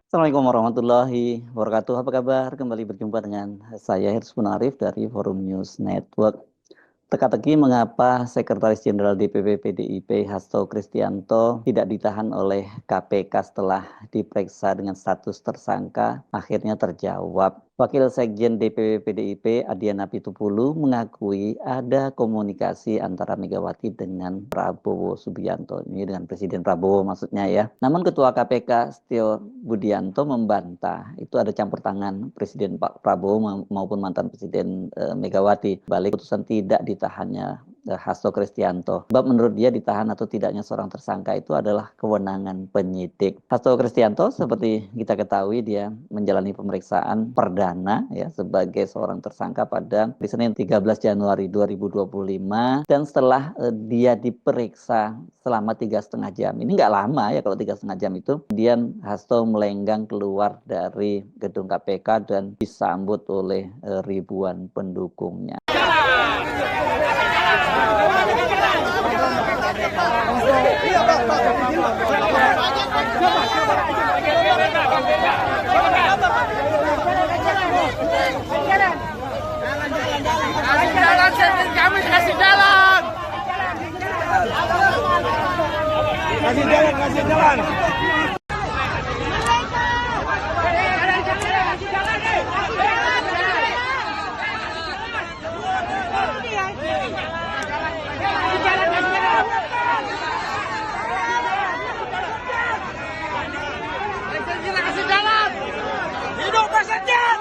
Assalamualaikum warahmatullahi wabarakatuh. Apa kabar? Kembali berjumpa dengan saya Hirs Munarif dari Forum News Network. Teka-teki mengapa Sekretaris Jenderal DPP PDIP Hasto Kristianto tidak ditahan oleh KPK setelah diperiksa dengan status tersangka akhirnya terjawab. Wakil Sekjen DPP PDIP Adiana Pitupulu mengakui ada komunikasi antara Megawati dengan Prabowo Subianto. Ini dengan Presiden Prabowo maksudnya ya. Namun Ketua KPK Setio Budianto membantah itu ada campur tangan Presiden Pak Prabowo maupun mantan Presiden Megawati balik putusan tidak ditahannya Hasto Kristianto. Sebab menurut dia ditahan atau tidaknya seorang tersangka itu adalah kewenangan penyidik. Hasto Kristianto seperti kita ketahui dia menjalani pemeriksaan perdana ya sebagai seorang tersangka pada Senin 13 Januari 2025 dan setelah dia diperiksa selama 3,5 jam. Ini nggak lama ya kalau 3,5 jam itu. Kemudian Hasto melenggang keluar dari gedung KPK dan disambut oleh ribuan pendukungnya. Kasih jalan. Hidup Presiden!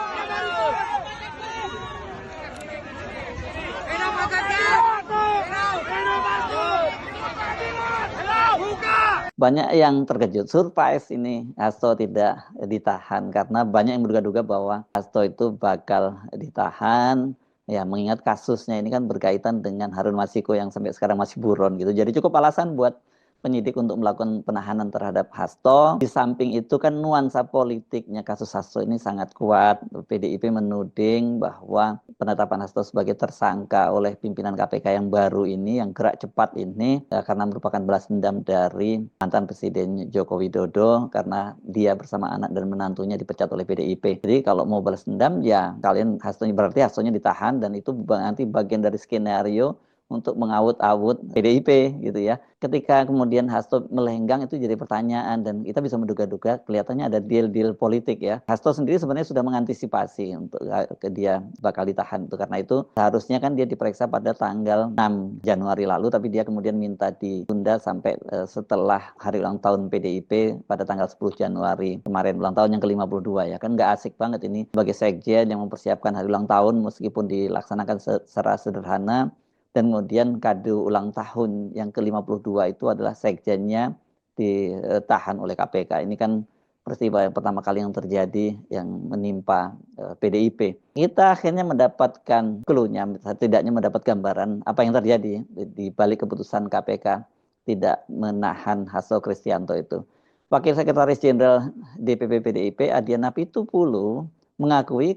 Banyak yang terkejut, surprise ini Hasto tidak ditahan karena banyak yang menduga-duga bahwa Hasto itu bakal ditahan. Ya, mengingat kasusnya ini kan berkaitan dengan Harun Masiku yang sampai sekarang masih buron gitu. Jadi cukup alasan buat penyidik untuk melakukan penahanan terhadap Hasto. Di samping itu kan nuansa politiknya kasus Hasto ini sangat kuat. PDIP menuding bahwa penetapan Hasto sebagai tersangka oleh pimpinan KPK yang baru ini, yang gerak cepat ini, karena merupakan balas dendam dari mantan Presiden Joko Widodo karena dia bersama anak dan menantunya dipecat oleh PDIP. Jadi kalau mau balas dendam ya kalian berarti Hastonya ditahan dan itu nanti bagian dari skenario untuk mengawut-awut PDIP gitu ya. Ketika kemudian Hasto melenggang itu jadi pertanyaan dan kita bisa menduga-duga kelihatannya ada deal-deal politik ya. Hasto sendiri sebenarnya sudah mengantisipasi untuk dia bakal ditahan itu karena itu seharusnya kan dia diperiksa pada tanggal 6 Januari lalu tapi dia kemudian minta ditunda sampai setelah hari ulang tahun PDIP pada tanggal 10 Januari kemarin, ulang tahun yang ke-52 ya. Kan nggak asik banget ini sebagai sekjen yang mempersiapkan hari ulang tahun meskipun dilaksanakan secara sederhana. Dan kemudian kado ulang tahun yang ke-52 itu adalah sekjennya ditahan oleh KPK. Ini kan peristiwa yang pertama kali yang terjadi yang menimpa PDIP. Kita akhirnya mendapatkan clue-nya, setidaknya mendapat gambaran apa yang terjadi di balik keputusan KPK tidak menahan Hasto Kristianto itu. Wakil Sekretaris Jenderal DPP PDIP Adiana Pitupulu mengakui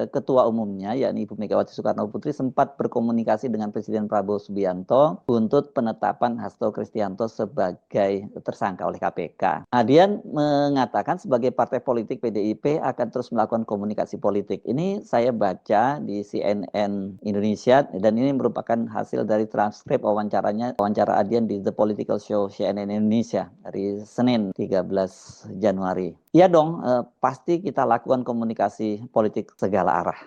ketua umumnya yakni Ibu Megawati Soekarno Putri sempat berkomunikasi dengan Presiden Prabowo Subianto untuk penetapan Hasto Kristianto sebagai tersangka oleh KPK. Adian mengatakan sebagai partai politik PDIP akan terus melakukan komunikasi politik. Ini saya baca di CNN Indonesia dan ini merupakan hasil dari transkrip wawancara Adian di The Political Show CNN Indonesia hari Senin 13 Januari. Iya dong, pasti kita lakukan komunikasi politik segala arah,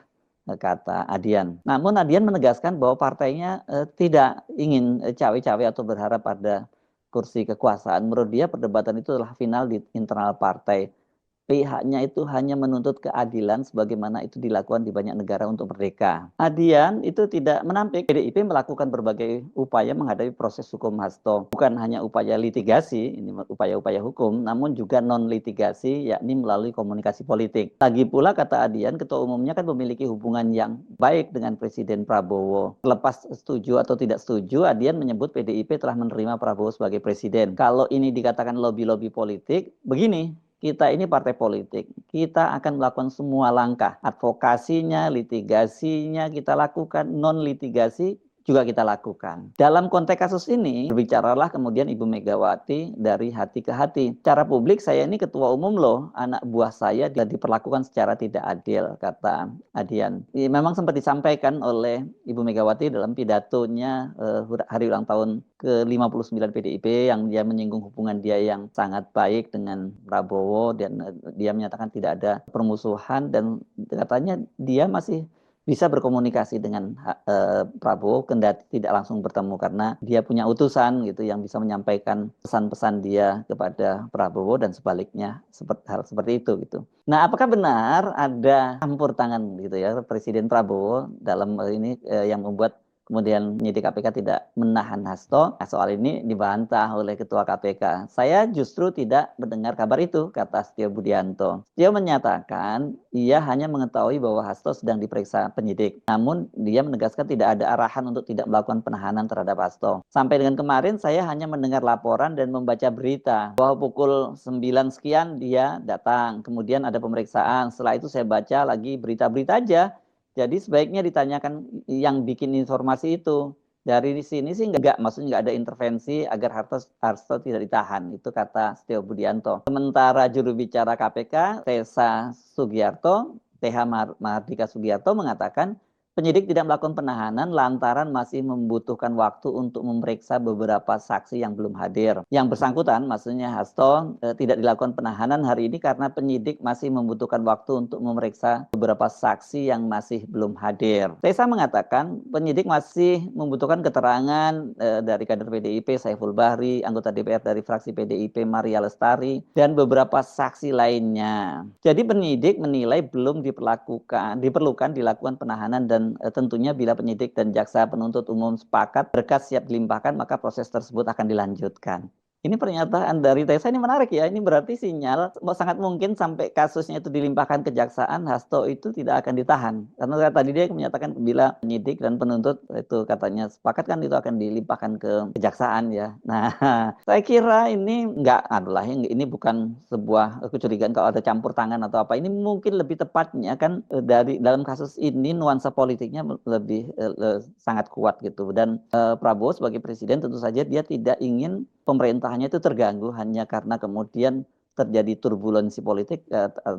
kata Adian. Namun Adian menegaskan bahwa partainya tidak ingin cawe-cawe atau berharap pada kursi kekuasaan. Menurut dia perdebatan itu adalah final di internal partai. Pihaknya itu hanya menuntut keadilan sebagaimana itu dilakukan di banyak negara untuk merdeka. Adian itu tidak menampik PDIP melakukan berbagai upaya menghadapi proses hukum Hasto. Bukan hanya upaya litigasi, ini upaya-upaya hukum, namun juga non-litigasi, yakni melalui komunikasi politik. Lagi pula kata Adian, ketua umumnya kan memiliki hubungan yang baik dengan Presiden Prabowo. Lepas setuju atau tidak setuju, Adian menyebut PDIP telah menerima Prabowo sebagai presiden. Kalau ini dikatakan lobby-lobby politik, begini, kita ini partai politik, kita akan melakukan semua langkah, advokasinya, litigasinya kita lakukan, non litigasi juga kita lakukan. Dalam konteks kasus ini, berbicaralah kemudian Ibu Megawati dari hati ke hati. Secara publik, saya ini ketua umum loh, anak buah saya diperlakukan secara tidak adil, kata Adian. Memang sempat disampaikan oleh Ibu Megawati dalam pidatonya hari ulang tahun ke-59 PDIP, yang dia menyinggung hubungan dia yang sangat baik dengan Prabowo, dan dia menyatakan tidak ada permusuhan, dan katanya dia masih bisa berkomunikasi dengan Prabowo kendati tidak langsung bertemu, karena dia punya utusan gitu yang bisa menyampaikan pesan-pesan dia kepada Prabowo dan sebaliknya, hal seperti itu gitu. Nah, apakah benar ada campur tangan gitu ya Presiden Prabowo dalam ini yang membuat kemudian penyidik KPK tidak menahan Hasto? Nah, soal ini dibantah oleh Ketua KPK. Saya justru tidak mendengar kabar itu, kata Setio Budianto. Dia menyatakan ia hanya mengetahui bahwa Hasto sedang diperiksa penyidik. Namun dia menegaskan tidak ada arahan untuk tidak melakukan penahanan terhadap Hasto. Sampai dengan kemarin saya hanya mendengar laporan dan membaca berita bahwa pukul 9 sekian dia datang. Kemudian ada pemeriksaan. Setelah itu saya baca lagi berita-berita aja. Jadi sebaiknya ditanyakan yang bikin informasi itu. Dari sini sih maksudnya nggak ada intervensi agar Hasto tidak ditahan. Itu kata Setio Budianto. Sementara juru bicara KPK, Tessa Sugiarto, Mahardika Sugiarto mengatakan penyidik tidak melakukan penahanan lantaran masih membutuhkan waktu untuk memeriksa beberapa saksi yang belum hadir. Yang bersangkutan, maksudnya Hasto, tidak dilakukan penahanan hari ini karena penyidik masih membutuhkan waktu untuk memeriksa beberapa saksi yang masih belum hadir. Tessa mengatakan penyidik masih membutuhkan keterangan dari kader PDIP Saiful Bahri, anggota DPR dari fraksi PDIP Maria Lestari, dan beberapa saksi lainnya. Jadi penyidik menilai belum diperlukan dilakukan penahanan, dan tentunya bila penyidik dan jaksa penuntut umum sepakat berkas siap dilimpahkan, maka proses tersebut akan dilanjutkan. Ini pernyataan dari Tessa ini menarik ya. Ini berarti sinyal sangat mungkin sampai kasusnya itu dilimpahkan kejaksaan, Hasto itu tidak akan ditahan. Karena tadi dia menyatakan bila penyidik dan penuntut itu katanya sepakat kan itu akan dilimpahkan ke kejaksaan ya. Nah, saya kira ini ini bukan sebuah kecurigaan kalau ada campur tangan atau apa. Ini mungkin lebih tepatnya kan dari dalam kasus ini nuansa politiknya lebih sangat kuat gitu. Dan Prabowo sebagai presiden tentu saja dia tidak ingin pemerintahannya itu terganggu hanya karena kemudian terjadi turbulensi politik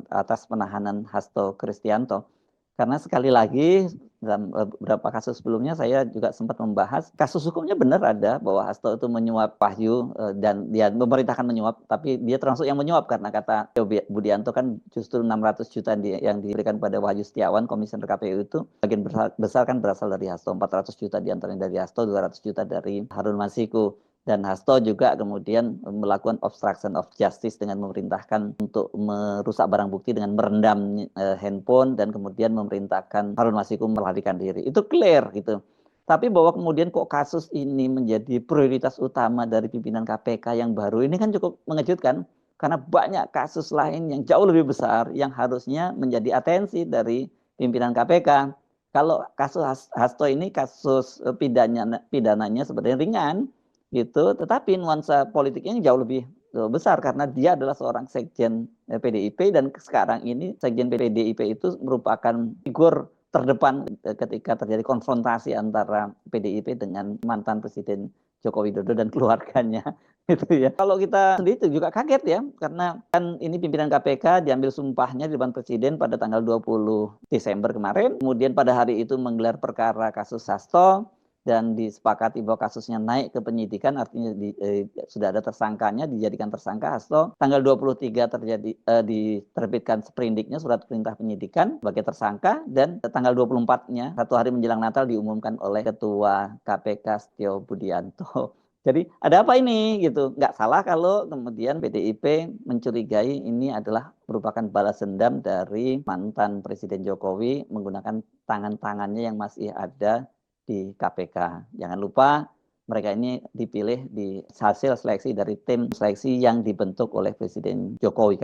atas penahanan Hasto Kristianto. Karena sekali lagi dalam beberapa kasus sebelumnya saya juga sempat membahas kasus hukumnya benar ada bahwa Hasto itu menyuap Wahyu dan dia memerintahkan menyuap, tapi dia termasuk yang menyuap karena kata Budianto kan justru 600 juta yang diberikan pada Wahyu Setiawan komisioner KPU itu bagian besar kan berasal dari Hasto, 400 juta diantaranya dari Hasto, 200 juta dari Harun Masiku. Dan Hasto juga kemudian melakukan obstruction of justice dengan memerintahkan untuk merusak barang bukti dengan merendam handphone dan kemudian memerintahkan Harun Masiku melarikan diri. Itu clear gitu. Tapi bahwa kemudian kok kasus ini menjadi prioritas utama dari pimpinan KPK yang baru ini kan cukup mengejutkan. Karena banyak kasus lain yang jauh lebih besar yang harusnya menjadi atensi dari pimpinan KPK. Kalau kasus Hasto ini kasus pidananya sebenarnya ringan, gitu, tetapi nuansa politiknya jauh lebih besar karena dia adalah seorang sekjen PDIP dan sekarang ini sekjen PDIP itu merupakan figur terdepan ketika terjadi konfrontasi antara PDIP dengan mantan Presiden Joko Widodo dan keluarganya itu ya. Kalau kita sendiri juga kaget ya karena kan ini pimpinan KPK diambil sumpahnya di depan Presiden pada tanggal 20 Desember kemarin, kemudian pada hari itu menggelar perkara kasus Hasto dan disepakati bahwa kasusnya naik ke penyidikan, artinya sudah ada tersangkanya, dijadikan tersangka Hasto. Tanggal 23 diterbitkan sprindiknya, surat perintah penyidikan sebagai tersangka, dan tanggal 24-nya, satu hari menjelang Natal, diumumkan oleh Ketua KPK Setio Budianto. Jadi ada apa ini gitu? Nggak salah kalau kemudian PDIP mencurigai ini adalah merupakan balas dendam dari mantan Presiden Jokowi menggunakan tangan-tangannya yang masih ada di KPK. Jangan lupa mereka ini dipilih di hasil seleksi dari tim seleksi yang dibentuk oleh Presiden Jokowi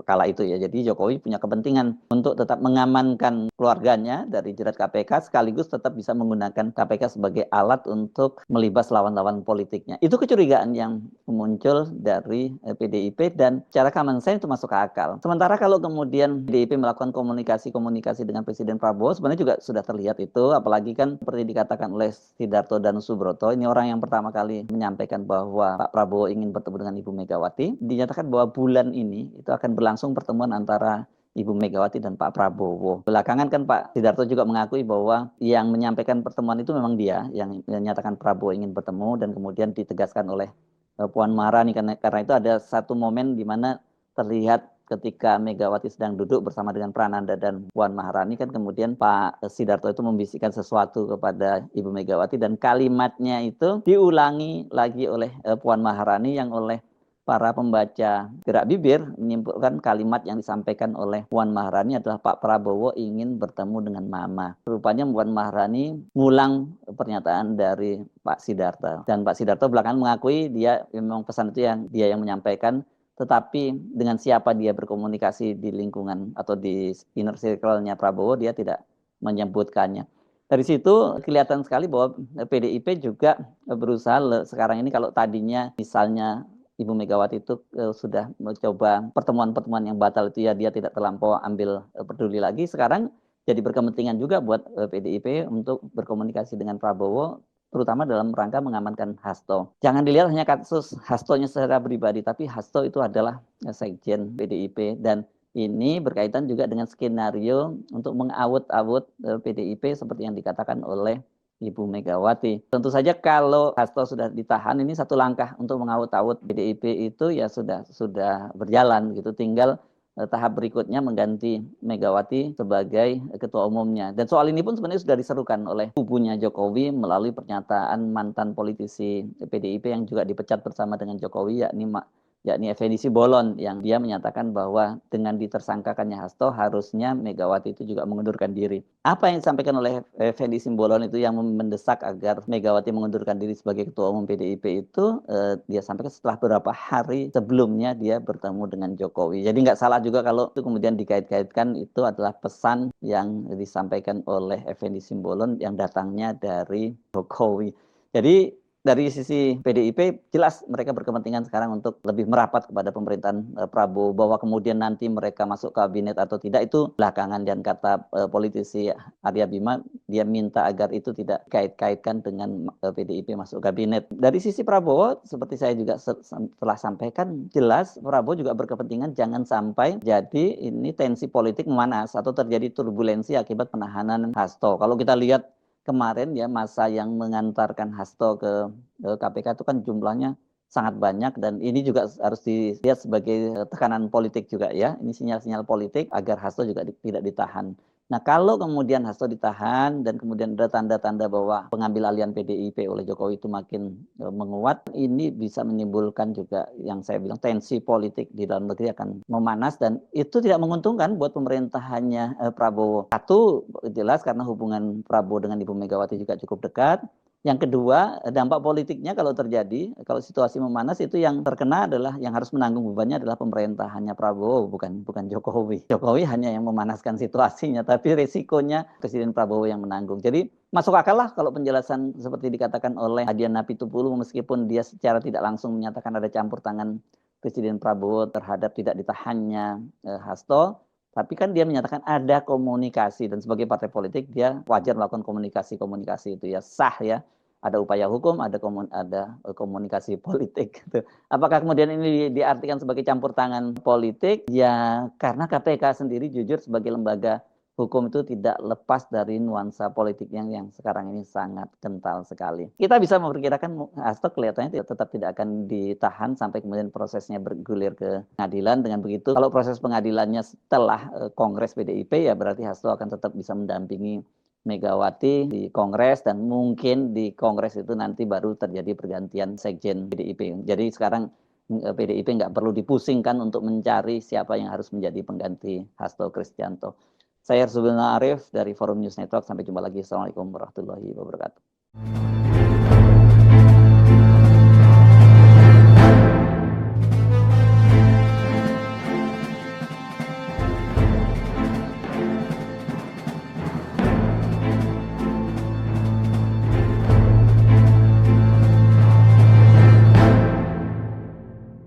kala itu ya. Jadi Jokowi punya kepentingan untuk tetap mengamankan keluarganya dari jerat KPK sekaligus tetap bisa menggunakan KPK sebagai alat untuk melibas lawan-lawan politiknya. Itu kecurigaan yang muncul dari PDIP dan secara common sense itu masuk ke akal. Sementara kalau kemudian PDIP melakukan komunikasi dengan Presiden Prabowo sebenarnya juga sudah terlihat itu, apalagi kan seperti dikatakan oleh Sidarto dan Subroto, ini orang yang pertama kali menyampaikan bahwa Pak Prabowo ingin bertemu dengan Ibu Megawati, dinyatakan bahwa bulan ini itu akan berlangsung pertemuan antara Ibu Megawati dan Pak Prabowo. Belakangan kan Pak Sidarto juga mengakui bahwa yang menyampaikan pertemuan itu memang dia, yang menyatakan Prabowo ingin bertemu dan kemudian ditegaskan oleh Puan Maharani karena itu ada satu momen di mana terlihat ketika Megawati sedang duduk bersama dengan Prananda dan Puan Maharani kan kemudian Pak Sidarto itu membisikkan sesuatu kepada Ibu Megawati dan kalimatnya itu diulangi lagi oleh Puan Maharani yang oleh para pembaca gerak bibir menyimpulkan kalimat yang disampaikan oleh Puan Maharani adalah Pak Prabowo ingin bertemu dengan Mama. Rupanya Puan Maharani ngulang pernyataan dari Pak Sidarto dan Pak Sidarto belakangan mengakui dia memang pesan itu yang dia yang menyampaikan, tetapi dengan siapa dia berkomunikasi di lingkungan atau di inner circle-nya Prabowo dia tidak menyebutkannya. Dari situ kelihatan sekali bahwa PDIP juga berusaha sekarang ini kalau tadinya misalnya Ibu Megawati itu sudah mencoba pertemuan-pertemuan yang batal itu ya dia tidak terlampau ambil peduli lagi. Sekarang jadi berkepentingan juga buat PDIP untuk berkomunikasi dengan Prabowo terutama dalam rangka mengamankan Hasto. Jangan dilihat hanya kasus Hastonya secara pribadi, tapi Hasto itu adalah sekjen PDIP dan ini berkaitan juga dengan skenario untuk mengawut-awut PDIP seperti yang dikatakan oleh Ibu Megawati. Tentu saja kalau Hasto sudah ditahan, ini satu langkah untuk mengawut-awut PDIP itu ya sudah berjalan gitu. Tinggal tahap berikutnya mengganti Megawati sebagai ketua umumnya. Dan soal ini pun sebenarnya sudah diserukan oleh kubunya Jokowi melalui pernyataan mantan politisi PDIP yang juga dipecat bersama dengan Jokowi yakni Effendi Simbolon yang dia menyatakan bahwa dengan ditersangkakannya Hasto harusnya Megawati itu juga mengundurkan diri. Apa yang disampaikan oleh Effendi Simbolon itu yang mendesak agar Megawati mengundurkan diri sebagai ketua umum PDIP itu dia sampaikan setelah beberapa hari sebelumnya dia bertemu dengan Jokowi. Jadi nggak salah juga kalau itu kemudian dikait-kaitkan itu adalah pesan yang disampaikan oleh Effendi Simbolon yang datangnya dari Jokowi. Jadi dari sisi PDIP jelas mereka berkepentingan sekarang untuk lebih merapat kepada pemerintahan Prabowo, bahwa kemudian nanti mereka masuk kabinet atau tidak itu belakangan, dan kata politisi Arya Bima dia minta agar itu tidak kait-kaitkan dengan PDIP masuk kabinet. Dari sisi Prabowo seperti saya juga telah sampaikan, jelas Prabowo juga berkepentingan jangan sampai jadi ini tensi politik memanas atau terjadi turbulensi akibat penahanan Hasto. Kalau kita lihat kemarin ya masa yang mengantarkan Hasto ke KPK itu kan jumlahnya sangat banyak dan ini juga harus dilihat sebagai tekanan politik juga ya. Ini sinyal-sinyal politik agar Hasto juga tidak ditahan. Nah kalau kemudian Hasto ditahan dan kemudian ada tanda-tanda bahwa pengambil alihan PDIP oleh Jokowi itu makin menguat, ini bisa menimbulkan juga yang saya bilang tensi politik di dalam negeri akan memanas dan itu tidak menguntungkan buat pemerintahannya Prabowo. Satu jelas karena hubungan Prabowo dengan Ibu Megawati juga cukup dekat. Yang kedua, dampak politiknya kalau terjadi, kalau situasi memanas itu yang terkena adalah, yang harus menanggung bebannya adalah pemerintahannya Prabowo, bukan Jokowi. Jokowi hanya yang memanaskan situasinya, tapi resikonya Presiden Prabowo yang menanggung. Jadi masuk akal lah kalau penjelasan seperti dikatakan oleh Adiana Pitupulu, meskipun dia secara tidak langsung menyatakan ada campur tangan Presiden Prabowo terhadap tidak ditahannya Hasto, tapi kan dia menyatakan ada komunikasi dan sebagai partai politik dia wajar melakukan komunikasi itu ya sah ya. Ada upaya hukum, ada komunikasi politik. Gitu. Apakah kemudian ini diartikan sebagai campur tangan politik? Ya karena KPK sendiri jujur sebagai lembaga hukum itu tidak lepas dari nuansa politik yang sekarang ini sangat kental sekali. Kita bisa memperkirakan Hasto kelihatannya tetap tidak akan ditahan sampai kemudian prosesnya bergulir ke pengadilan. Dengan begitu, kalau proses pengadilannya setelah Kongres PDIP, ya berarti Hasto akan tetap bisa mendampingi Megawati di Kongres dan mungkin di Kongres itu nanti baru terjadi pergantian sekjen PDIP. Jadi sekarang PDIP nggak perlu dipusingkan untuk mencari siapa yang harus menjadi pengganti Hasto Kristianto. Saya Arif dari Forum News Network. Sampai jumpa lagi. Assalamualaikum warahmatullahi wabarakatuh.